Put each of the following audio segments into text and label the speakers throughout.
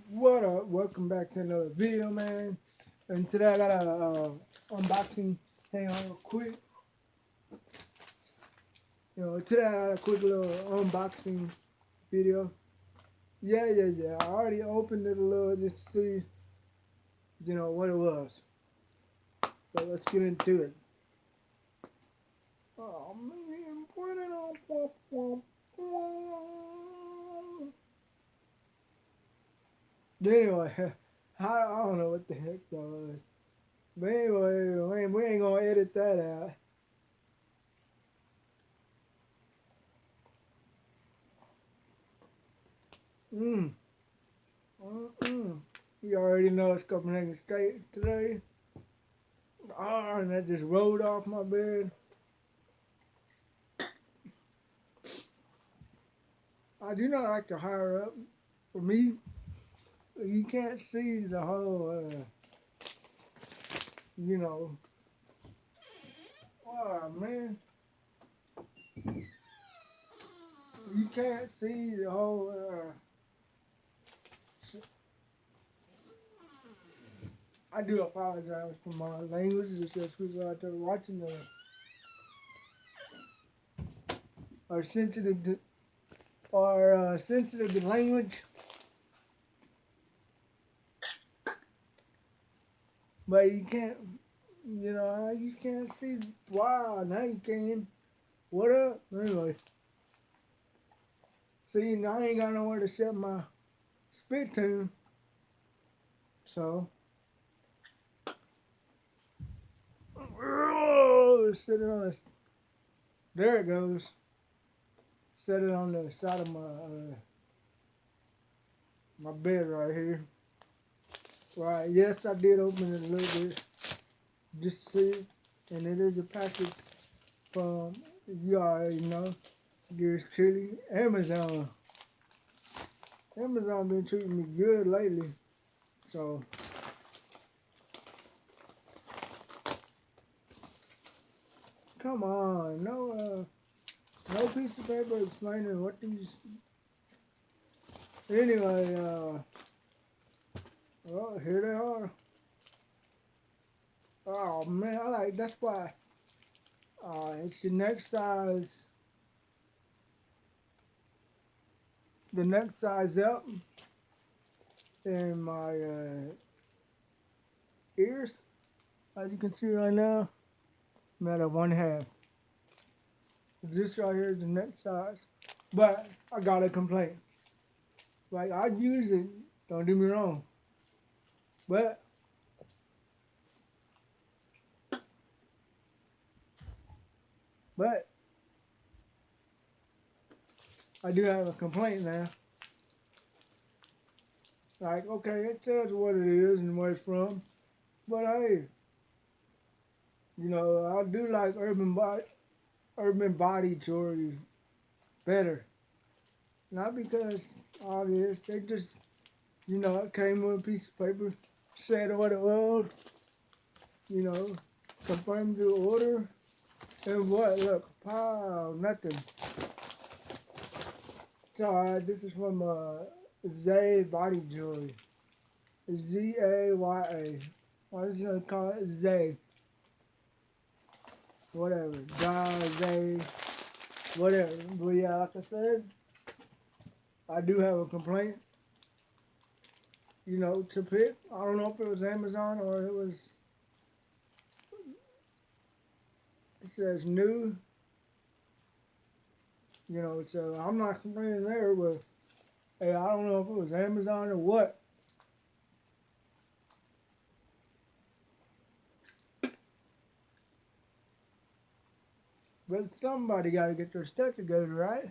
Speaker 1: What up? Welcome back to another video, man. And today I got a unboxing. Hang on, real quick. Today I got a quick little unboxing video. Yeah. I already opened it a little just to see, what it was. But let's get into it. Oh man, put it on. Anyway, I don't know what the heck that was. But anyway, we ain't gonna edit that out. Mm. Mm-mm. You already know it's Copenhagen State today. Ah, and that just rolled off my bed. I do not like to higher up. For me, you can't see the whole, you know. Oh, man. You can't see the whole, I do apologize for my language. It's just people out there watching the are sensitive to, sensitive to language. But you can't see. Wow, now you can. What up? Anyway, see, now I ain't got nowhere to set my spit tune. So, set it on this. There it goes. Set it on the side of my bed right here. Right, yes, I did open it a little bit. Just to see it. And it is a package from, you already know, Gears Chili, Amazon. Amazon been treating me good lately. So, come on, no piece of paper explaining what these. Anyway, well, here they are. Oh man, that's why. It's the next size up in my ears. As you can see right now, I'm at a 1/2. This right here is the next size. But I got a complaint. Like, I use it, don't do me wrong. But but I do have a complaint now. Like, okay, it tells what it is and where it's from. But hey, I do like urban body jewelry better. Not because all this, they just, it came with a piece of paper, said what it was, you know, confirmed the order, and what? Look, pow, nothing. So this is from Zay Body Jewelry. Zaya. Why does you call it Zay? Whatever. Zay, whatever. But yeah, like I said, I do have a complaint. To pick. I don't know if it was Amazon or it was. It says new. So I'm not complaining there, but hey, I don't know if it was Amazon or what. But somebody got to get their stuff together, right?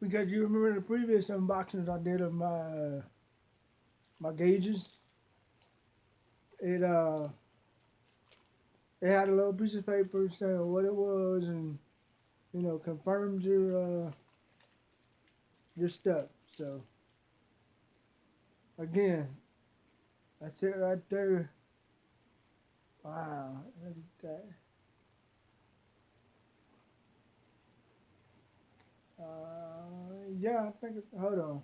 Speaker 1: Because you remember the previous unboxings I did of my gauges. It it had a little piece of paper saying what it was and confirmed your stuff. So again, that's it right there. Wow, look at that. Yeah, I think. Hold on.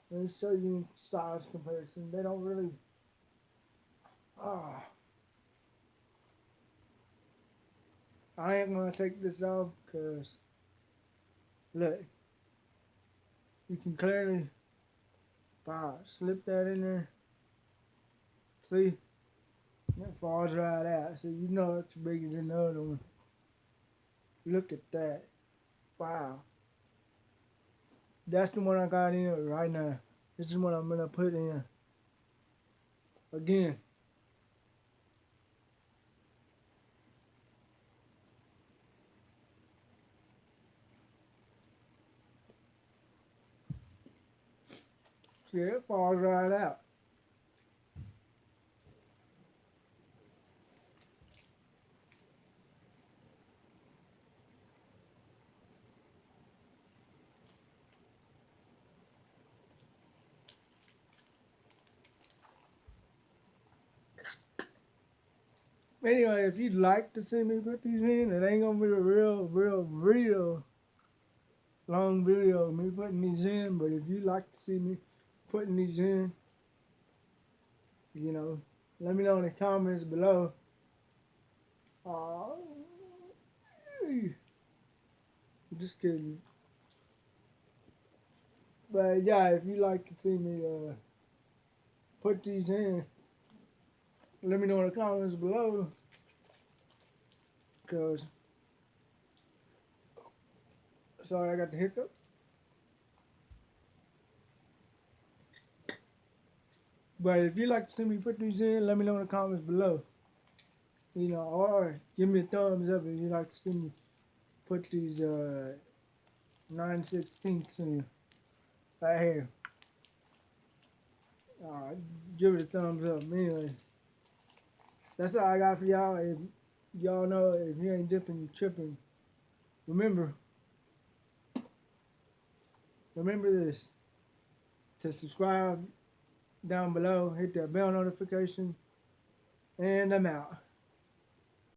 Speaker 1: Let me show you size comparison. They don't really. Ah, I ain't gonna take this off because look, you can clearly slip that in there. See, that falls right out. So you know it's bigger than the other one. Look at that. Wow. That's the one I got in right now. This is what I'm gonna put in. Again, see it falls right out. Anyway, if you'd like to see me put these in, it ain't gonna be a real long video of me putting these in. But if you'd like to see me putting these in, you know, let me know in the comments below. Uh, just kidding. But yeah, if you'd like to see me put these in, let me know in the comments below. Cause sorry, I got the hiccup. But if you'd like to see me put these in, let me know in the comments below. You know, or give me a thumbs up if you'd like to see me put these 9/16 in right here. Give it a thumbs up. Anyway, that's all I got for y'all. If y'all know if you ain't dipping, you tripping. Remember, remember this: to subscribe down below, hit that bell notification, and I'm out.